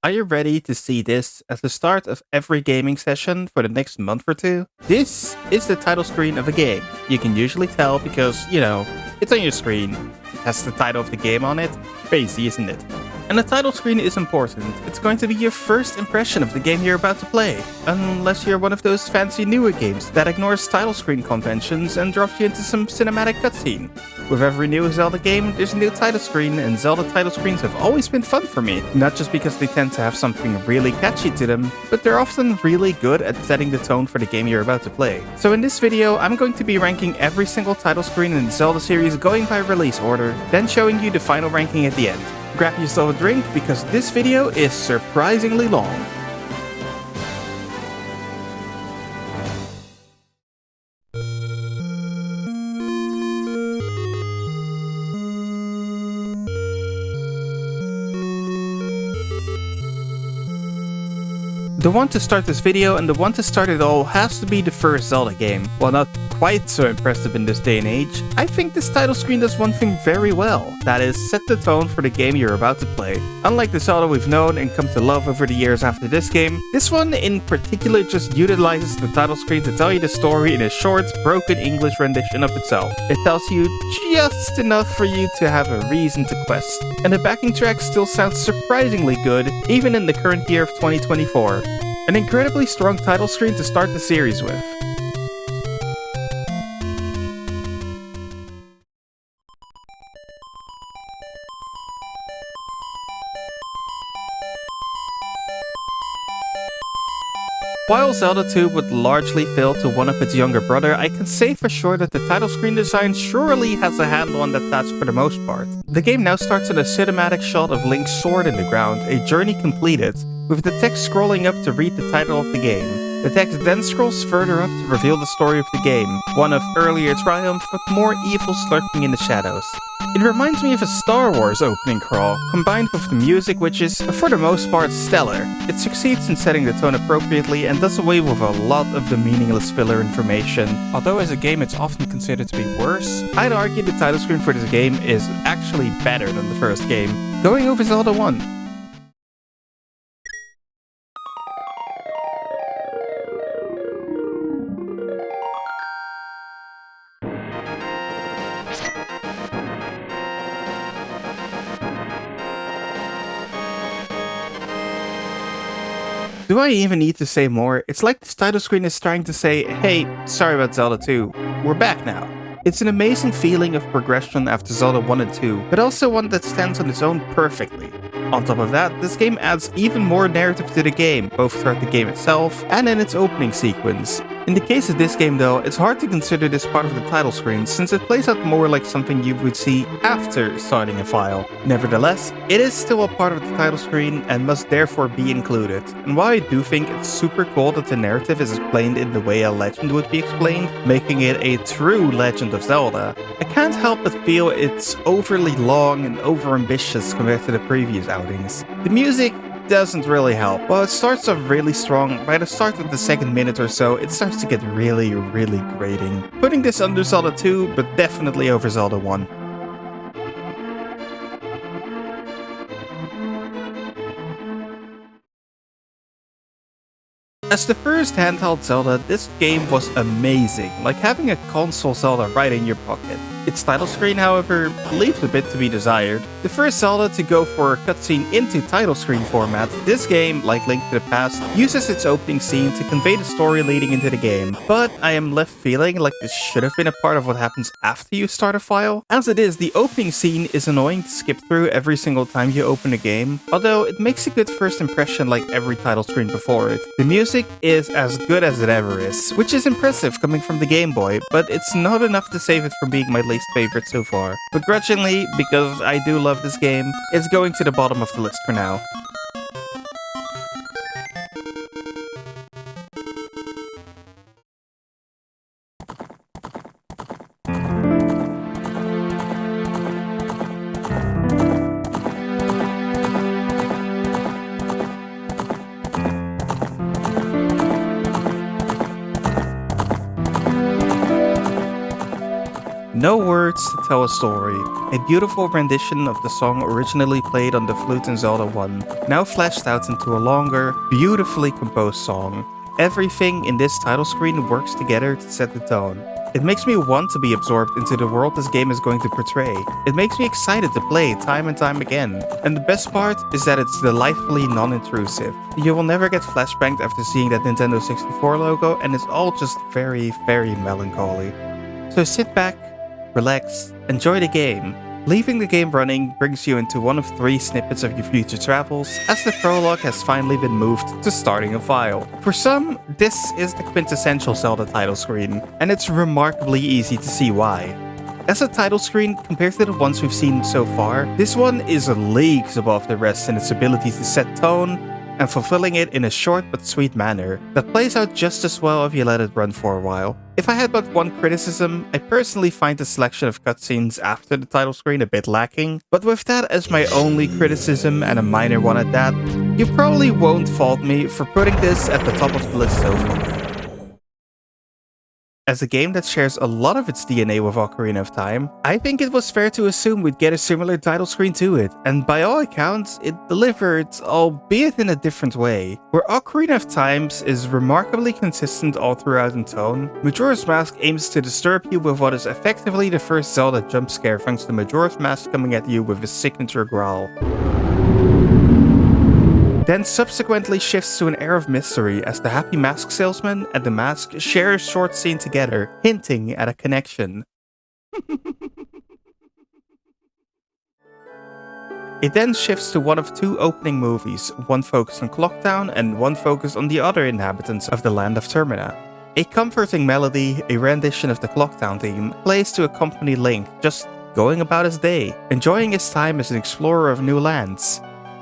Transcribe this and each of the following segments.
Are you ready to see this as the start of every gaming session for the next month or two? This is the title screen of a game. You can usually tell because, it's on your screen. It has the title of the game on it. Crazy, isn't it? And the title screen is important. It's going to be your first impression of the game you're about to play. Unless you're one of those fancy newer games that ignores title screen conventions and drops you into some cinematic cutscene. With every new Zelda game, there's a new title screen, and Zelda title screens have always been fun for me. Not just because they tend to have something really catchy to them, but they're often really good at setting the tone for the game you're about to play. So in this video, I'm going to be ranking every single title screen in the Zelda series going by release order, then showing you the final ranking at the end. Grab yourself a drink because this video is surprisingly long. The one to start this video and the one to start it all has to be the first Zelda game. While not quite so impressive in this day and age, I think this title screen does one thing very well, that is set the tone for the game you're about to play. Unlike the Zelda we've known and come to love over the years after this game, this one in particular just utilizes the title screen to tell you the story in a short, broken English rendition of itself. It tells you just enough for you to have a reason to quest, and the backing track still sounds surprisingly good, even in the current year of 2024. An incredibly strong title screen to start the series with. While Zelda 2 would largely fail to one-up its younger brother, I can say for sure that the title screen design surely has a handle on that task for the most part. The game now starts with a cinematic shot of Link's sword in the ground, a journey completed, with the text scrolling up to read the title of the game. The text then scrolls further up to reveal the story of the game, one of earlier triumph but more evils lurking in the shadows. It reminds me of a Star Wars opening crawl, combined with the music which is, for the most part, stellar. It succeeds in setting the tone appropriately and does away with a lot of the meaningless filler information. Although as a game it's often considered to be worse, I'd argue the title screen for this game is actually better than the first game, going over Zelda 1. Do I even need to say more? It's like this title screen is trying to say, hey, sorry about Zelda 2, we're back now. It's an amazing feeling of progression after Zelda 1 and 2, but also one that stands on its own perfectly. On top of that, this game adds even more narrative to the game, both throughout the game itself and in its opening sequence. In the case of this game though, it's hard to consider this part of the title screen since it plays out more like something you would see after starting a file. Nevertheless, it is still a part of the title screen and must therefore be included. And while I do think it's super cool that the narrative is explained in the way a legend would be explained, making it a true Legend of Zelda, I can't help but feel it's overly long and overambitious compared to the previous outings. The music doesn't really help. While it starts off really strong, by the start of the second minute or so, it starts to get really grating. Putting this under Zelda 2, but definitely over Zelda 1. As the first handheld Zelda, this game was amazing, like having a console Zelda right in your pocket. Its title screen, however, leaves a bit to be desired. The first Zelda to go for a cutscene into title screen format, this game, like Link to the Past, uses its opening scene to convey the story leading into the game. But I am left feeling like this should have been a part of what happens after you start a file. As it is, the opening scene is annoying to skip through every single time you open a game, although it makes a good first impression like every title screen before it. The music is as good as it ever is, which is impressive coming from the Game Boy, but it's not enough to save it from being my least favorite so far. Begrudgingly, because I do love this game, it's going to the bottom of the list for now. No words to tell a story. A beautiful rendition of the song originally played on the flute in Zelda 1, now fleshed out into a longer, beautifully composed song. Everything in this title screen works together to set the tone. It makes me want to be absorbed into the world this game is going to portray. It makes me excited to play time and time again. And the best part is that it's delightfully non-intrusive. You will never get flashbanged after seeing that Nintendo 64 logo, and it's all just very, very melancholy. So sit back, relax, enjoy the game. Leaving the game running brings you into one of 3 snippets of your future travels, as the prologue has finally been moved to starting a file. For some, this is the quintessential Zelda title screen, and it's remarkably easy to see why. As a title screen, compared to the ones we've seen so far, this one is leagues above the rest in its ability to set tone, and fulfilling it in a short but sweet manner that plays out just as well if you let it run for a while. If I had but one criticism, I personally find the selection of cutscenes after the title screen a bit lacking, but with that as my only criticism, and a minor one at that, you probably won't fault me for putting this at the top of the list so far. As a game that shares a lot of its DNA with Ocarina of Time, I think it was fair to assume we'd get a similar title screen to it, and by all accounts, it delivered, albeit in a different way. Where Ocarina of Time is remarkably consistent all throughout in tone, Majora's Mask aims to disturb you with what is effectively the first Zelda jump scare thanks to Majora's Mask coming at you with his signature growl. Then subsequently shifts to an air of mystery as the happy mask salesman and the mask share a short scene together, hinting at a connection. It then shifts to one of 2 opening movies, one focused on Clocktown and one focused on the other inhabitants of the land of Termina. A comforting melody, a rendition of the Clocktown theme, plays to accompany Link just going about his day, enjoying his time as an explorer of new lands.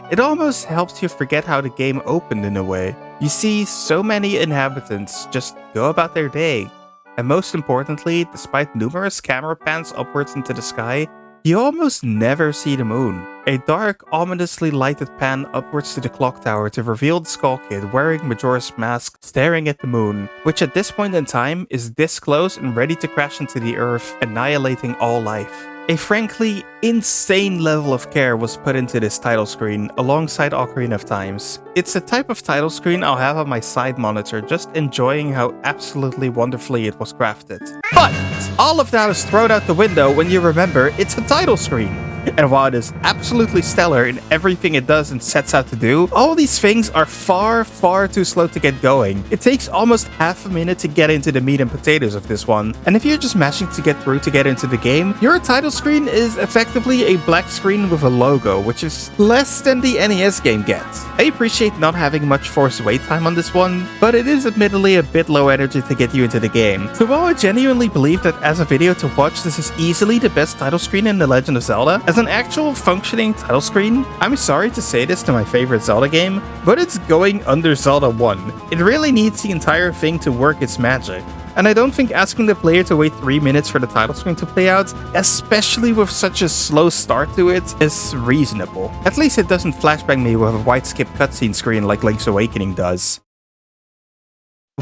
It almost helps you forget how the game opened in a way. You see so many inhabitants just go about their day. And most importantly, despite numerous camera pans upwards into the sky, you almost never see the moon. A dark, ominously lighted pan upwards to the clock tower to reveal the Skull Kid wearing Majora's Mask staring at the moon, which at this point in time is this close and ready to crash into the earth, annihilating all life. A frankly insane level of care was put into this title screen alongside Ocarina of Times. It's the type of title screen I'll have on my side monitor, just enjoying how absolutely wonderfully it was crafted. But all of that is thrown out the window when you remember it's a title screen. And while it is absolutely stellar in everything it does and sets out to do, all these things are far, far too slow to get going. It takes almost half a minute to get into the meat and potatoes of this one, and if you're just mashing to get through to get into the game, your title screen is effectively a black screen with a logo, which is less than the NES game gets. I appreciate not having much forced wait time on this one, but it is admittedly a bit low energy to get you into the game. So while I genuinely believe that as a video to watch, this is easily the best title screen in The Legend of Zelda, as an actual functioning title screen, I'm sorry to say this to my favorite Zelda game, but it's going under Zelda 1. It really needs the entire thing to work its magic. And I don't think asking the player to wait 3 minutes for the title screen to play out, especially with such a slow start to it, is reasonable. At least it doesn't flashbang me with a wide skip cutscene screen like Link's Awakening does.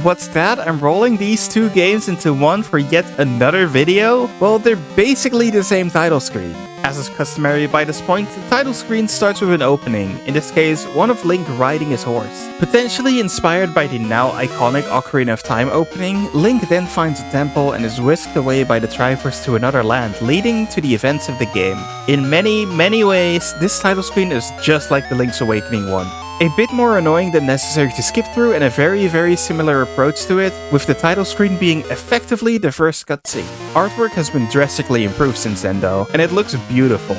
What's that? I'm rolling these 2 games into one for yet another video? Well, they're basically the same title screen. As is customary by this point, the title screen starts with an opening, in this case, one of Link riding his horse. Potentially inspired by the now iconic Ocarina of Time opening, Link then finds a temple and is whisked away by the Triforce to another land, leading to the events of the game. In many, many ways, this title screen is just like the Link's Awakening one. A bit more annoying than necessary to skip through, and a very, very similar approach to it, with the title screen being effectively the first cutscene. Artwork has been drastically improved since then though, and it looks beautiful.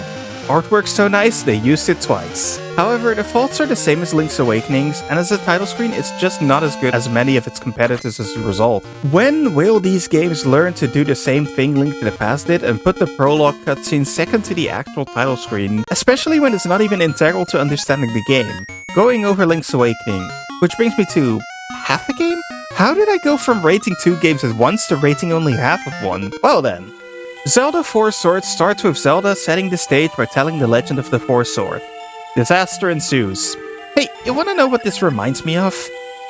Artwork's so nice, they used it twice. However, the faults are the same as Link's Awakenings, and as a title screen, it's just not as good as many of its competitors as a result. When will these games learn to do the same thing Link to the Past did and put the prologue cutscene second to the actual title screen, especially when it's not even integral to understanding the game? Going over Link's Awakening, which brings me to half a game? How did I go from rating 2 games at once to rating only half of one? Well then. Zelda 4 Swords starts with Zelda setting the stage by telling the legend of the Four Sword. Disaster ensues. Hey, you wanna know what this reminds me of?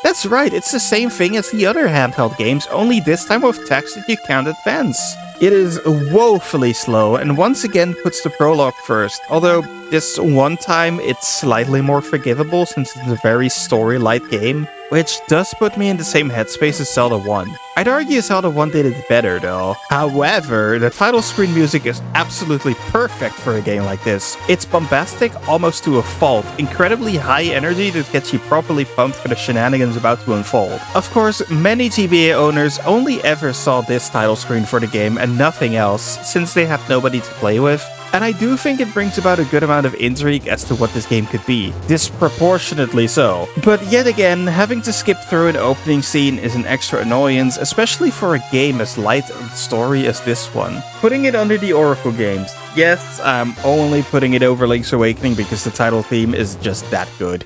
That's right, it's the same thing as the other handheld games, only this time with text that you can't advance. It is woefully slow and once again puts the prologue first, although this one time it's slightly more forgivable since it's a very story-light game, which does put me in the same headspace as Zelda 1. I'd argue Zelda 1 did it better though. However, the title screen music is absolutely perfect for a game like this. It's bombastic almost to a fault, incredibly high energy that gets you properly pumped for the shenanigans about to unfold. Of course, many GBA owners only ever saw this title screen for the game and nothing else, since they had nobody to play with. And I do think it brings about a good amount of intrigue as to what this game could be, disproportionately so. But yet again, having to skip through an opening scene is an extra annoyance, especially for a game as light of story as this one. Putting it under the Oracle games. Yes, I'm only putting it over Link's Awakening because the title theme is just that good.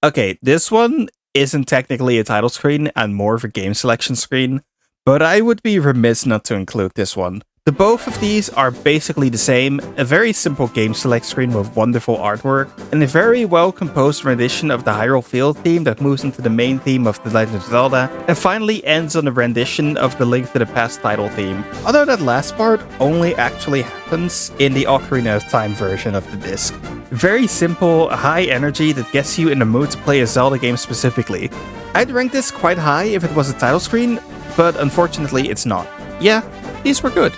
Okay, this one isn't technically a title screen and more of a game selection screen, but I would be remiss not to include this one. The both of these are basically the same, a very simple game select screen with wonderful artwork, and a very well composed rendition of the Hyrule Field theme that moves into the main theme of The Legend of Zelda, and finally ends on a rendition of the Link to the Past title theme. Although that last part only actually happens in the Ocarina of Time version of the disc. Very simple, high energy that gets you in the mood to play a Zelda game specifically. I'd rank this quite high if it was a title screen, but unfortunately it's not. Yeah, these were good.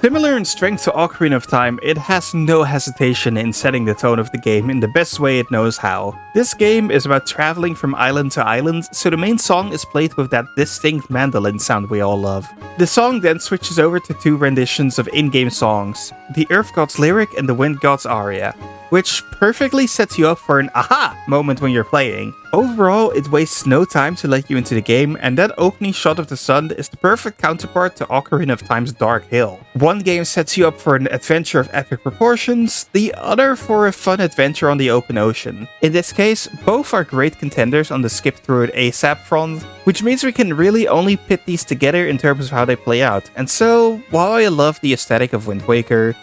Similar in strength to Ocarina of Time, it has no hesitation in setting the tone of the game in the best way it knows how. This game is about traveling from island to island, so the main song is played with that distinct mandolin sound we all love. The song then switches over to two renditions of in-game songs, the Earth God's lyric and the Wind God's aria, which perfectly sets you up for an aha moment when you're playing. Overall, it wastes no time to let you into the game, and that opening shot of the sun is the perfect counterpart to Ocarina of Time's Dark Hill. One game sets you up for an adventure of epic proportions, the other for a fun adventure on the open ocean. In this case, both are great contenders on the skip through it ASAP front, which means we can really only pit these together in terms of how they play out. And so, while I love the aesthetic of Wind Waker,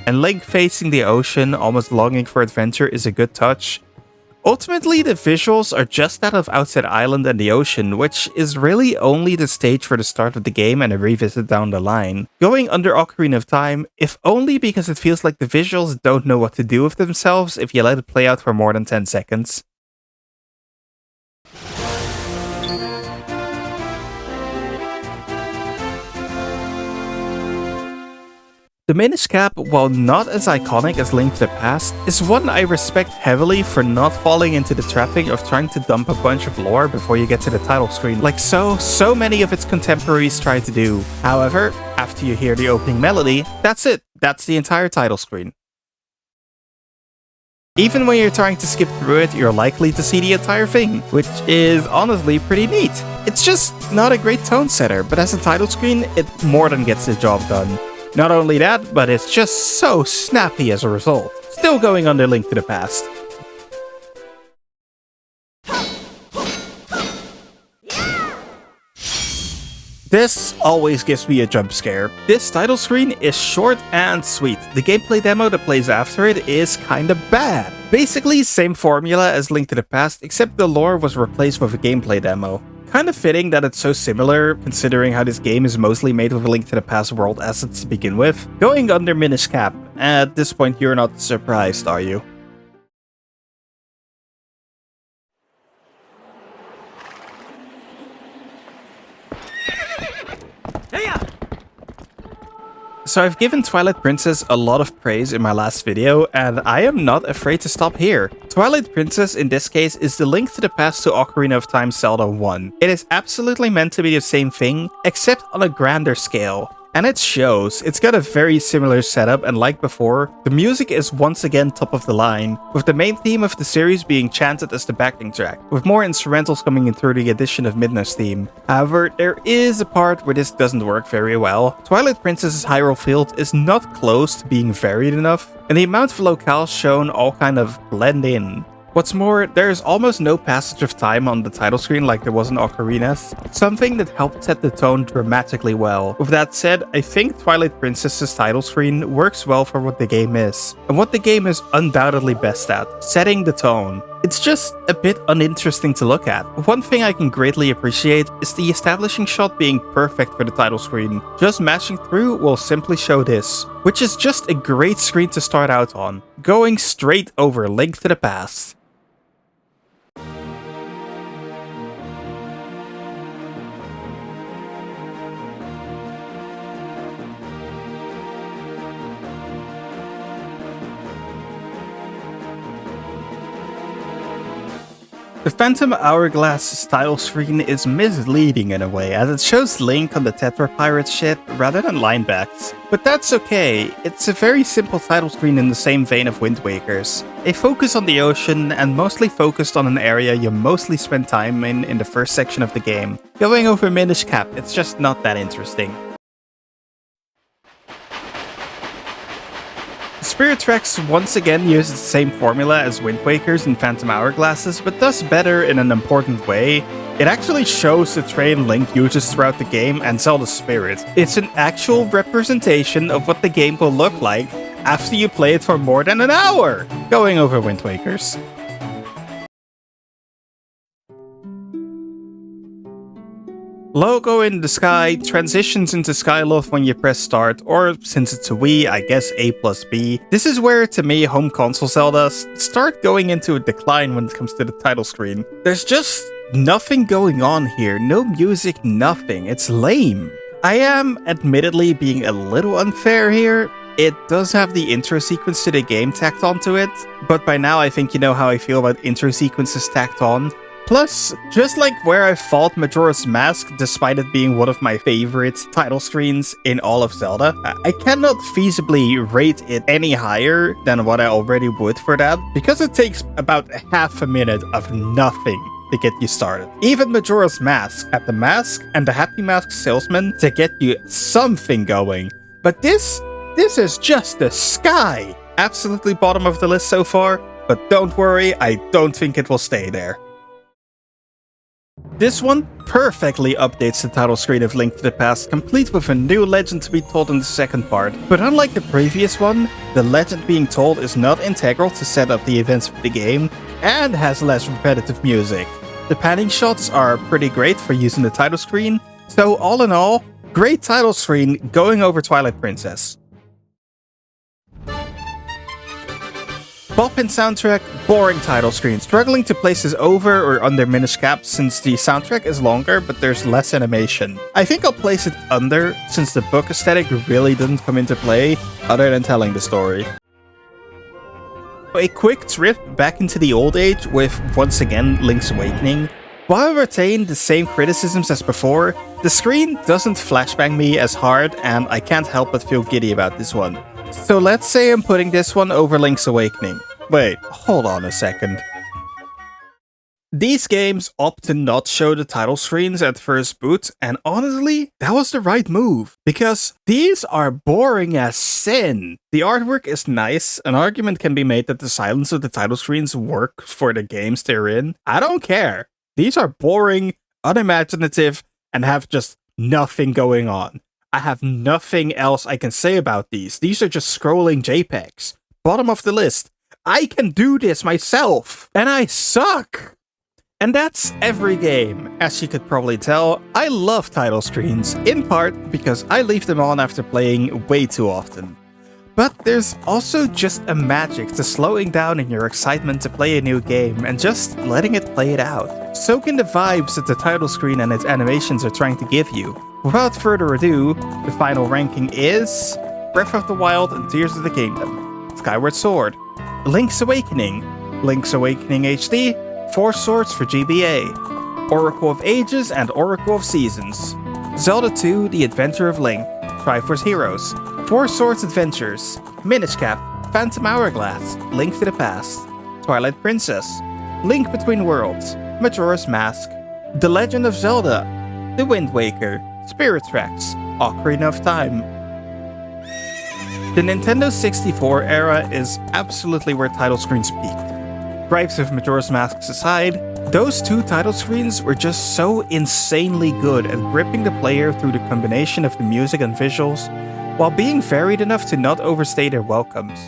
and Link facing the ocean, almost longing for adventure, is a good touch, ultimately the visuals are just that of Outside Island and the ocean, which is really only the stage for the start of the game and a revisit down the line. Going under Ocarina of Time, if only because it feels like the visuals don't know what to do with themselves if you let it play out for more than 10 seconds. The Minish Cap, while not as iconic as Link to the Past, is one I respect heavily for not falling into the trapping of trying to dump a bunch of lore before you get to the title screen, like so many of its contemporaries try to do. However, after you hear the opening melody, that's it. That's the entire title screen. Even when you're trying to skip through it, you're likely to see the entire thing, which is honestly pretty neat. It's just not a great tone setter, but as a title screen, it more than gets the job done. Not only that, but it's just so snappy as a result. Still going under Link to the Past. This always gives me a jump scare. This title screen is short and sweet. The gameplay demo that plays after it is kinda bad. Basically same formula as Link to the Past, except the lore was replaced with a gameplay demo. Kind of fitting that it's so similar, considering how this game is mostly made with a Link to the Past world assets to begin with. Going under Minish Cap. At this point, you're not surprised, are you? So I've given Twilight Princess a lot of praise in my last video, and I am not afraid to stop here. Twilight Princess in this case is the Link to the Past to Ocarina of Time Zelda 1. It is absolutely meant to be the same thing, except on a grander scale. And it shows. It's got a very similar setup, and like before, the music is once again top of the line, with the main theme of the series being chanted as the backing track, with more instrumentals coming in through the addition of Midna's theme. However, there is a part where this doesn't work very well. Twilight Princess's Hyrule Field is not close to being varied enough, and the amount of locales shown all kind of blend in. What's more, there is almost no passage of time on the title screen like there was in Ocarinas, something that helped set the tone dramatically well. With that said, I think Twilight Princess's title screen works well for what the game is, and what the game is undoubtedly best at, setting the tone. It's just a bit uninteresting to look at. One thing I can greatly appreciate is the establishing shot being perfect for the title screen. Just mashing through will simply show this, which is just a great screen to start out on, going straight over Link to the Past. The Phantom Hourglass's title screen is misleading in a way, as it shows Link on the Tetra Pirate ship rather than linebacks. But that's okay, it's a very simple title screen in the same vein of Wind Waker's. A focus on the ocean, and mostly focused on an area you mostly spend time in the first section of the game. Going over Minish Cap, it's just not that interesting. Spirit Tracks once again uses the same formula as Wind Waker's and Phantom Hourglasses, but does better in an important way. It actually shows the terrain Link uses throughout the game and Zelda's spirit. It's an actual representation of what the game will look like after you play it for more than an hour! Going over Wind Waker's. Logo in the sky transitions into Skyloft when you press start, or since it's a Wii, I guess A+B. This is where, to me, home console Zeldas start going into a decline when it comes to the title screen. There's just nothing going on here, no music, nothing. It's lame. I am admittedly being a little unfair here. It does have the intro sequence to the game tacked onto it, but by now I think you know how I feel about intro sequences tacked on. Plus, just like where I fault Majora's Mask despite it being one of my favorite title screens in all of Zelda, I cannot feasibly rate it any higher than what I already would for that, because it takes about half a minute of nothing to get you started. Even Majora's Mask had the mask and the Happy Mask salesman to get you something going. But this is just the sky! Absolutely bottom of the list so far, but don't worry, I don't think it will stay there. This one perfectly updates the title screen of Link to the Past, complete with a new legend to be told in the second part. But unlike the previous one, the legend being told is not integral to set up the events of the game, and has less repetitive music. The panning shots are pretty great for using the title screen, so all in all, great title screen going over Twilight Princess. Bop-in soundtrack, boring title screen, struggling to place this over or under Minish Cap since the soundtrack is longer but there's less animation. I think I'll place it under since the book aesthetic really doesn't come into play other than telling the story. A quick trip back into the old age with, once again, Link's Awakening. While I retain the same criticisms as before, the screen doesn't flashbang me as hard and I can't help but feel giddy about this one. So let's say I'm putting this one over Link's Awakening. Wait, hold on a second. These games opt to not show the title screens at first boot, and honestly, that was the right move, because these are boring as sin. The artwork is nice, an argument can be made that the silence of the title screens work for the games they're in. I don't care. These are boring, unimaginative, and have just nothing going on. I have nothing else I can say about these. These are just scrolling JPEGs. Bottom of the list. I can do this myself, and I suck! And that's every game. As you could probably tell, I love title screens, in part because I leave them on after playing way too often. But there's also just a magic to slowing down in your excitement to play a new game and just letting it play it out. Soak in the vibes that the title screen and its animations are trying to give you. Without further ado, the final ranking is Breath of the Wild and Tears of the Kingdom, Skyward Sword, Link's Awakening, Link's Awakening HD, Four Swords for GBA, Oracle of Ages and Oracle of Seasons, Zelda 2 The Adventure of Link, Triforce Heroes, Four Swords Adventures, Minish Cap, Phantom Hourglass, Link to the Past, Twilight Princess, Link Between Worlds, Majora's Mask, The Legend of Zelda, The Wind Waker, Spirit Tracks, Ocarina of Time. The Nintendo 64 era is absolutely where title screens peaked. Gripes of Majora's Mask aside, those two title screens were just so insanely good at gripping the player through the combination of the music and visuals, while being varied enough to not overstay their welcomes.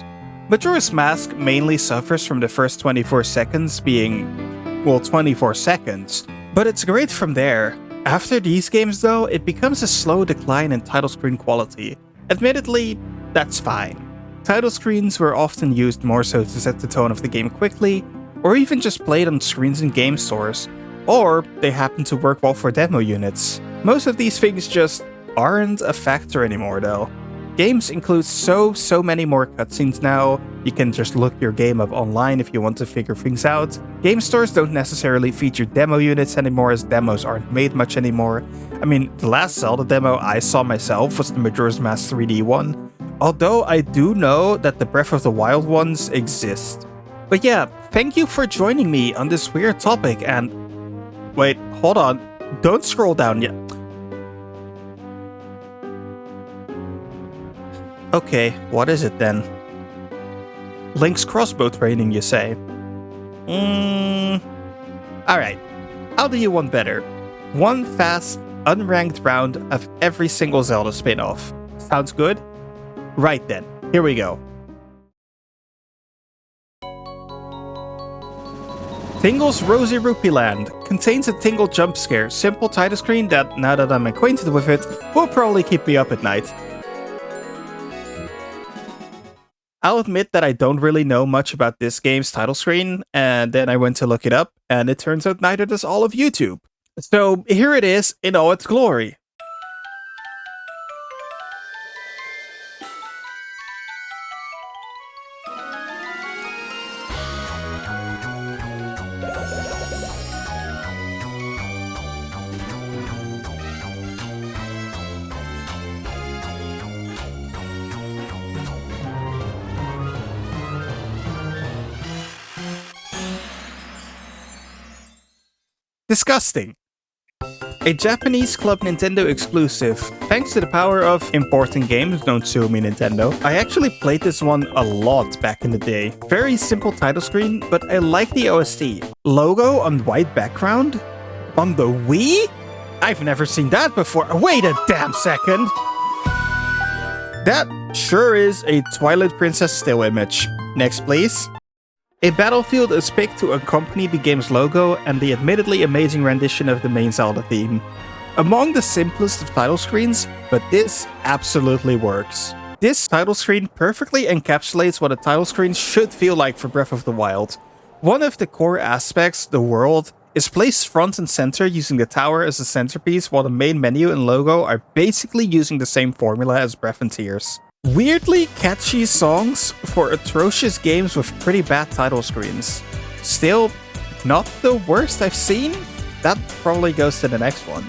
Majora's Mask mainly suffers from the first 24 seconds being, well, 24 seconds, but it's great from there. After these games though, it becomes a slow decline in title screen quality. Admittedly, that's fine. Title screens were often used more so to set the tone of the game quickly, or even just played on screens in game stores, or they happen to work well for demo units. Most of these things just aren't a factor anymore though. Games include so many more cutscenes now. You can just look your game up online if you want to figure things out. Game stores don't necessarily feature demo units anymore, as demos aren't made much anymore. I mean, the last Zelda demo I saw myself was the Majora's Mask 3D one, although I do know that the Breath of the Wild ones exist. But yeah, thank you for joining me on this weird topic, and wait, hold on, don't scroll down yet. Okay, what is it then? Link's crossbow training, you say? Alright, I'll do you one better. One fast, unranked round of every single Zelda spin-off. Sounds good? Right then, here we go. Tingle's Rosy Rupee Land contains a Tingle jump scare, simple title screen that, now that I'm acquainted with it, will probably keep me up at night. I'll admit that I don't really know much about this game's title screen, and then I went to look it up, and it turns out neither does all of YouTube. So here it is in all its glory. Disgusting. A Japanese Club Nintendo exclusive. Thanks to the power of importing games, don't sue me Nintendo. I actually played this one a lot back in the day. Very simple title screen, but I like the OST. Logo on white background? On the Wii? I've never seen that before. Wait a damn second! That sure is a Twilight Princess still image. Next please. A battlefield is picked to accompany the game's logo and the admittedly amazing rendition of the main Zelda theme. Among the simplest of title screens, but this absolutely works. This title screen perfectly encapsulates what a title screen should feel like for Breath of the Wild. One of the core aspects, the world, is placed front and center using the tower as a centerpiece, while the main menu and logo are basically using the same formula as Breath and Tears. Weirdly catchy songs for atrocious games with pretty bad title screens. Still, not the worst I've seen? That probably goes to the next one.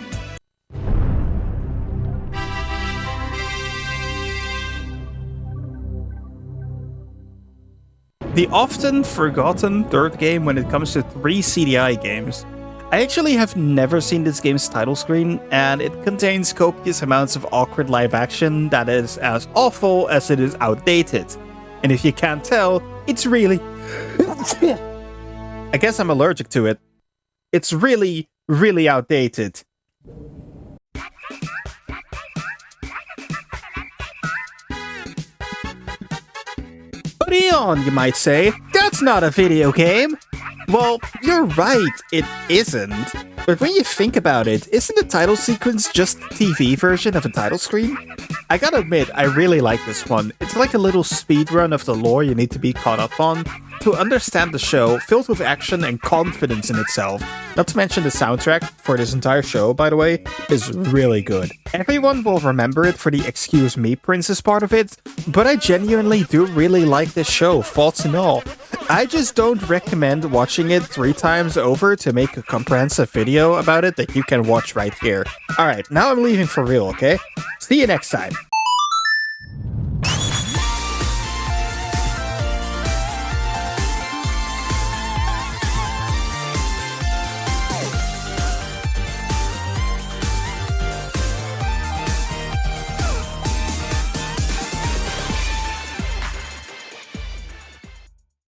The often forgotten third game when it comes to 3 CDI games. I actually have never seen this game's title screen, and it contains copious amounts of awkward live action that is as awful as it is outdated. And if you can't tell, it's really... I guess I'm allergic to it. It's really outdated. But Eon, you might say, that's not a video game! Well, you're right, it isn't. But when you think about it, isn't the title sequence just the TV version of a title screen? I gotta admit, I really like this one. It's like a little speedrun of the lore you need to be caught up on to understand the show, filled with action and confidence in itself. Not to mention the soundtrack for this entire show, by the way, is really good. Everyone will remember it for the Excuse Me Princess part of it, but I genuinely do really like this show, faults and all. I just don't recommend watching it 3 times over to make a comprehensive video about it that you can watch right here. Alright, now I'm leaving for real, okay? See you next time.